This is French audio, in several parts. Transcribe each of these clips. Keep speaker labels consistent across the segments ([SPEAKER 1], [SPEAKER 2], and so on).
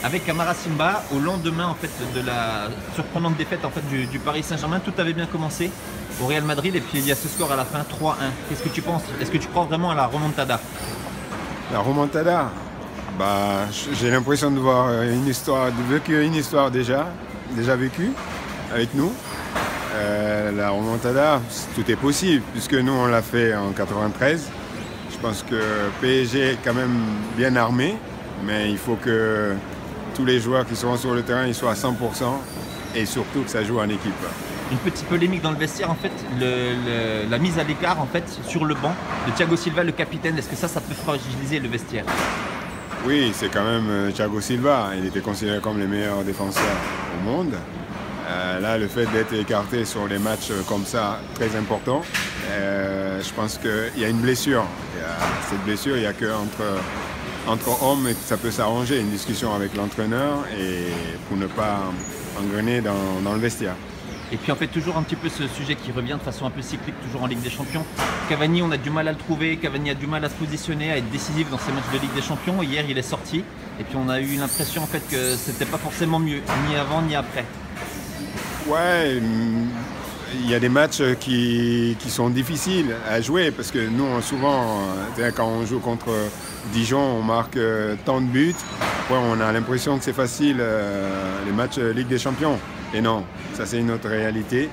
[SPEAKER 1] Avec Amara Simba, au lendemain en fait, de la surprenante défaite en fait, du Paris Saint-Germain, tout avait bien commencé au Real Madrid et puis il y a ce score à la fin, 3-1. Qu'est-ce que tu penses? Est-ce que tu crois vraiment à la remontada?
[SPEAKER 2] La remontada, bah, j'ai l'impression de voir une histoire, de vécu une histoire déjà vécue avec nous. La remontada, tout est possible, puisque nous on l'a fait en 93. Je pense que PSG est quand même bien armé, mais il faut que tous les joueurs qui seront sur le terrain ils soient à 100% et surtout que ça joue en équipe.
[SPEAKER 1] Une petite polémique dans le vestiaire, en fait, la mise à l'écart en fait, sur le banc de Thiago Silva, le capitaine, est-ce que ça peut fragiliser le vestiaire?
[SPEAKER 2] Oui, c'est quand même Thiago Silva, il était considéré comme le meilleur défenseur au monde. Là, le fait d'être écarté sur des matchs comme ça, très important, je pense qu'il y a une blessure. Cette blessure, il n'y a qu'entre hommes et ça peut s'arranger, une discussion avec l'entraîneur et pour ne pas engrener dans le vestiaire.
[SPEAKER 1] Et puis en fait toujours un petit peu ce sujet qui revient de façon un peu cyclique, toujours en Ligue des Champions. Cavani, on a du mal à le trouver, Cavani a du mal à se positionner, à être décisif dans ses matchs de Ligue des Champions. Hier il est sorti et puis on a eu l'impression en fait que c'était pas forcément mieux, ni avant ni après.
[SPEAKER 2] Ouais, il y a des matchs qui sont difficiles à jouer parce que nous, souvent, quand on joue contre Dijon, on marque tant de buts. Après, on a l'impression que c'est facile, les matchs Ligue des Champions. Et non, ça c'est une autre réalité.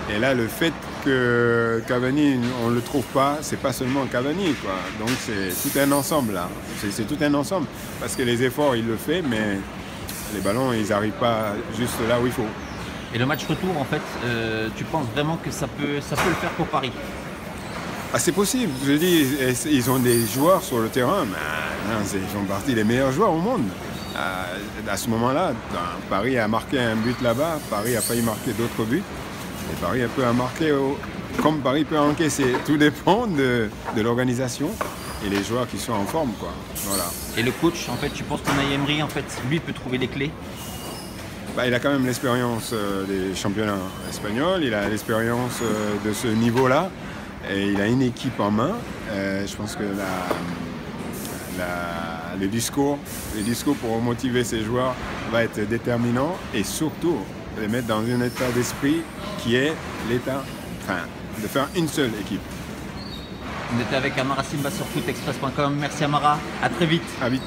[SPEAKER 2] Et là, le fait que Cavani, on ne le trouve pas, c'est pas seulement Cavani, quoi. Donc c'est tout un ensemble, là. C'est tout un ensemble. Parce que les efforts, il le fait, mais les ballons, ils n'arrivent pas juste là où il faut.
[SPEAKER 1] Et le match retour, en fait, tu penses vraiment que ça peut le faire pour Paris?
[SPEAKER 2] Ah, c'est possible. Je dis, ils ont des joueurs sur le terrain, mais ils font partie des meilleurs joueurs au monde. À ce moment-là, Paris a marqué un but là-bas, Paris a failli marquer d'autres buts, et Paris peut marquer comme Paris peut encaisser. Tout dépend de l'organisation et les joueurs qui sont en forme, quoi. Voilà.
[SPEAKER 1] Et le coach, en fait, tu penses qu'Unai Emery, en fait, lui peut trouver les clés?
[SPEAKER 2] Bah, il a quand même l'expérience des championnats espagnols, il a l'expérience de ce niveau-là, et il a une équipe en main. Je pense que le discours pour motiver ces joueurs va être déterminant et surtout les mettre dans un état d'esprit qui est de faire une seule équipe.
[SPEAKER 1] On était avec Amara Simba sur footexpress.com. Merci Amara, à très vite.
[SPEAKER 2] À vite.